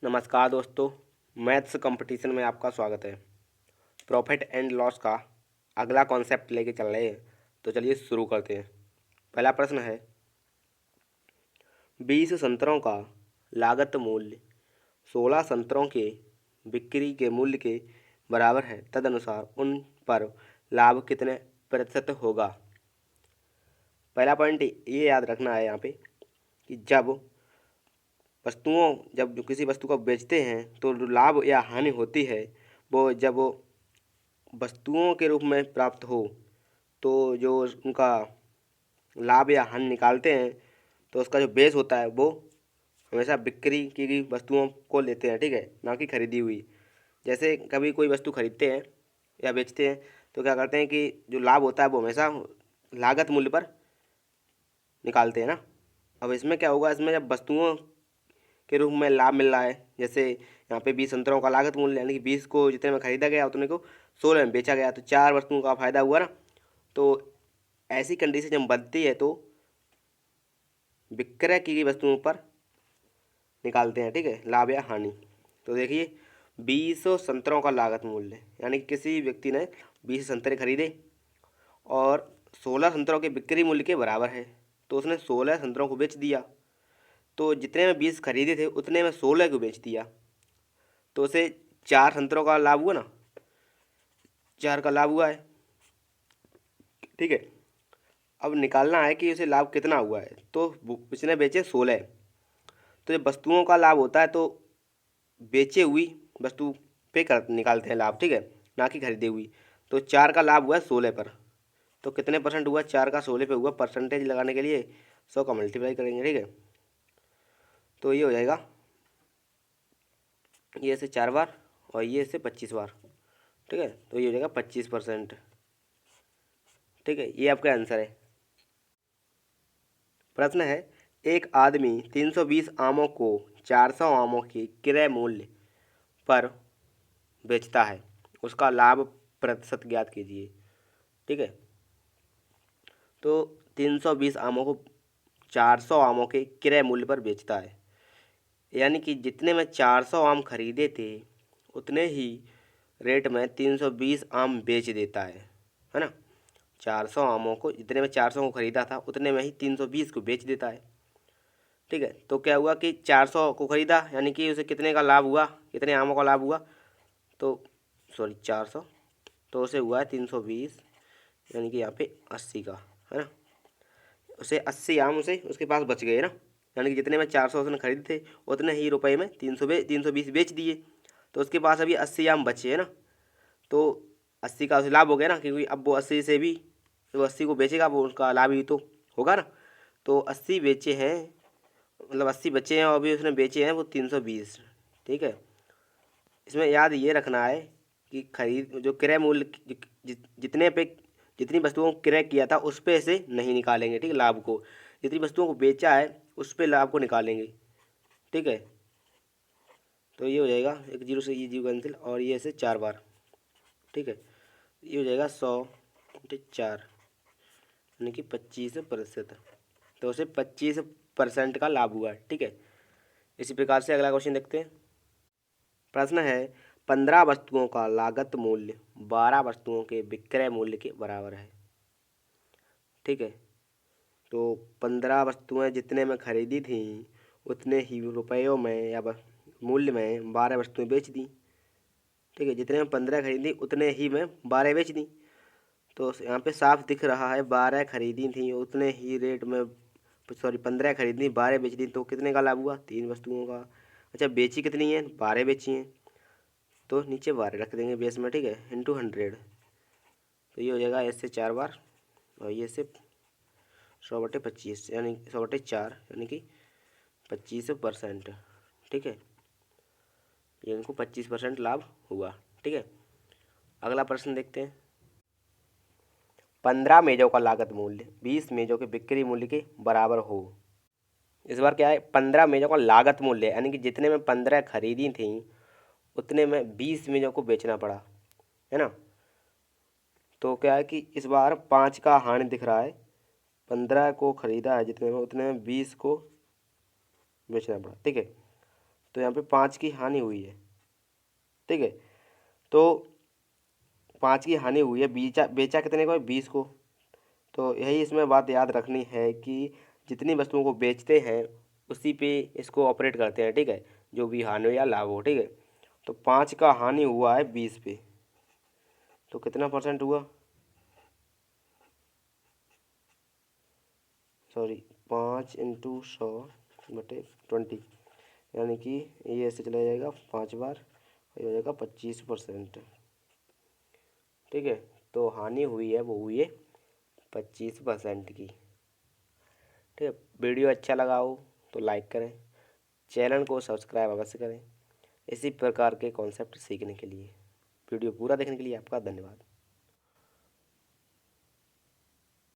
नमस्कार दोस्तों, maths competition में आपका स्वागत है। प्रॉफिट एंड लॉस का अगला कॉन्सेप्ट लेके चल रहे हैं, तो चलिए शुरू करते हैं। पहला प्रश्न है, 20 संतरों का लागत मूल्य 16 संतरों के बिक्री के मूल्य के बराबर है, तदनुसार उन पर लाभ कितने प्रतिशत होगा। पहला पॉइंट ये याद रखना है यहाँ पे कि जब जो किसी वस्तु को बेचते हैं तो जो लाभ या हानि होती है वो जब वो वस्तुओं के रूप में प्राप्त हो, तो जो उनका लाभ या हानि निकालते हैं तो उसका जो बेस होता है वो हमेशा बिक्री की गई वस्तुओं को लेते हैं, ठीक है, ना कि खरीदी हुई। जैसे कभी कोई वस्तु खरीदते हैं या बेचते हैं तो क्या करते हैं कि जो लाभ होता है वो हमेशा लागत मूल्य पर निकालते हैं ना। अब इसमें क्या होगा, इसमें जब वस्तुओं के रूप में लाभ मिल रहा है, जैसे यहाँ पे 20 संतरों का लागत मूल्य यानी कि 20 को जितने में खरीदा गया उतने को 16 में बेचा गया, तो 4 वस्तुओं का फायदा हुआ ना। तो ऐसी कंडीशन जब बनती है तो विक्रय की गई वस्तुओं पर निकालते हैं, ठीक है, लाभ या हानि। तो देखिए 20 संतरों का लागत मूल्य यानी कि किसी व्यक्ति ने 20 संतरे खरीदे और 16 संतरों के बिक्री मूल्य के बराबर है, तो उसने 16 संतरों को बेच दिया। तो जितने में 20 खरीदे थे उतने में 16 को बेच दिया, तो उसे 4 संतरों का लाभ हुआ ना, 4 का लाभ हुआ है, ठीक है। अब निकालना है कि उसे लाभ कितना हुआ है, तो उसने बेचे 16। तो जब वस्तुओं का लाभ होता है तो बेचे हुई वस्तु पे कर निकालते हैं लाभ, ठीक है, ना कि खरीदे हुई। तो 4 का लाभ हुआ है 16 पर, तो कितने परसेंट हुआ, 4 का 16 पे हुआ। परसेंटेज लगाने के लिए 100 का मल्टीप्लाई करेंगे, ठीक है। तो ये हो जाएगा, ये से 4 बार और ये से 25 बार, ठीक है, तो ये हो जाएगा 25%, ठीक है। ये आपका आंसर है। प्रश्न है, एक आदमी 320 आमों को 400 आमों के क्रय मूल्य पर बेचता है, उसका लाभ प्रतिशत ज्ञात कीजिए, ठीक है। तो 320 आमों को 400 आमों के क्रय मूल्य पर बेचता है, यानी कि जितने में 400 आम खरीदे थे उतने ही रेट में 320 आम बेच देता है ना। 400 आमों को, जितने में 400 को खरीदा था उतने में ही 320 को बेच देता है, ठीक है। तो क्या हुआ कि 400 को खरीदा यानी कि उसे कितने का लाभ हुआ, कितने आमों का लाभ हुआ, तो सॉरी 400, तो उसे हुआ है 320 यानी कि यहाँ पे 80 का, है ना। उसे 80 आम उसे उसके पास बच गए ना, यानी कि जितने में 400 उसने खरीदे थे उतने ही रुपए में 320 बेच दिए, तो उसके पास अभी 80 आम बचे हैं ना। तो 80 का उसे लाभ हो गया ना, क्योंकि अब वो 80 से भी, वो 80 को बेचेगा वो उसका लाभ ही तो होगा ना। तो 80 बेचे हैं, मतलब 80 बचे हैं और अभी उसने बेचे हैं वो 320, ठीक है। इसमें याद ये रखना है कि खरीद जो क्रय मूल्य जितने पे जितनी वस्तुओं को क्रय किया था उस पे से नहीं निकालेंगे, ठीक है, लाभ को। जितनी वस्तुओं को बेचा है उस पे लाभ को निकालेंगे, ठीक है। तो ये हो जाएगा, एक जीरो से ये जीरो कैंसिल और ये से 4 बार, ठीक है। ये हो जाएगा 100/4 यानी कि 25%, तो उसे 25% का लाभ हुआ है, ठीक है। इसी प्रकार से अगला क्वेश्चन देखते हैं। प्रश्न है, 15 वस्तुओं का लागत मूल्य 12 वस्तुओं के विक्रय मूल्य के बराबर है, ठीक है। तो 15 वस्तुएं जितने में खरीदी थी उतने ही रुपयों में या मूल्य में 12 वस्तुएं बेच दी, ठीक है। जितने में 15 खरीदी उतने ही में 12 बेच दी। तो यहाँ पे साफ दिख रहा है 12 खरीदी थी उतने ही रेट में, सॉरी 15 खरीदी 12 बेच दी, तो कितने का लाभ हुआ, 3 वस्तुओं का। अच्छा बेची कितनी है, 12 बेची हैं, तो नीचे 12 रख देंगे बेस में, ठीक है, इंटू 100। तो ये हो जाएगा ऐसे 4 बार और ये से 100/25 यानी 100/4 यानी कि 25%, ठीक है। ये इनको 25% लाभ हुआ, ठीक है। अगला प्रश्न देखते हैं। 15 मेजों का लागत मूल्य 20 मेजों के बिक्री मूल्य के बराबर हो। इस बार क्या है, 15 मेजों का लागत मूल्य यानी कि जितने में 15 खरीदी थी उतने में 20 मेजों को बेचना पड़ा, है ना। तो क्या है कि इस बार 5 का हानि दिख रहा है, 15 को खरीदा है जितने में उतने में 20 को बेचना पड़ा, ठीक है। तो यहाँ पे 5 की हानि हुई है। ठीक है, तो 5 की हानि हुई है, बेचा बेचा कितने को है? 20 को। तो यही इसमें बात याद रखनी है कि जितनी वस्तुओं को बेचते हैं उसी पे इसको ऑपरेट करते हैं। ठीक है, जो भी हानि हो या लाभ हो। ठीक है, तो 5 का हानि हुआ है 20 पे, तो कितना परसेंट हुआ? सॉरी, 5 × 100/20, यानी कि ये ऐसे चला जाएगा 5 बार, ये हो जाएगा 25%। ठीक है, तो हानि हुई है वो हुई है 25% की। ठीक है, वीडियो अच्छा लगा हो तो लाइक करें, चैनल को सब्सक्राइब अवश्य करें इसी प्रकार के कॉन्सेप्ट सीखने के लिए। वीडियो पूरा देखने के लिए आपका धन्यवाद।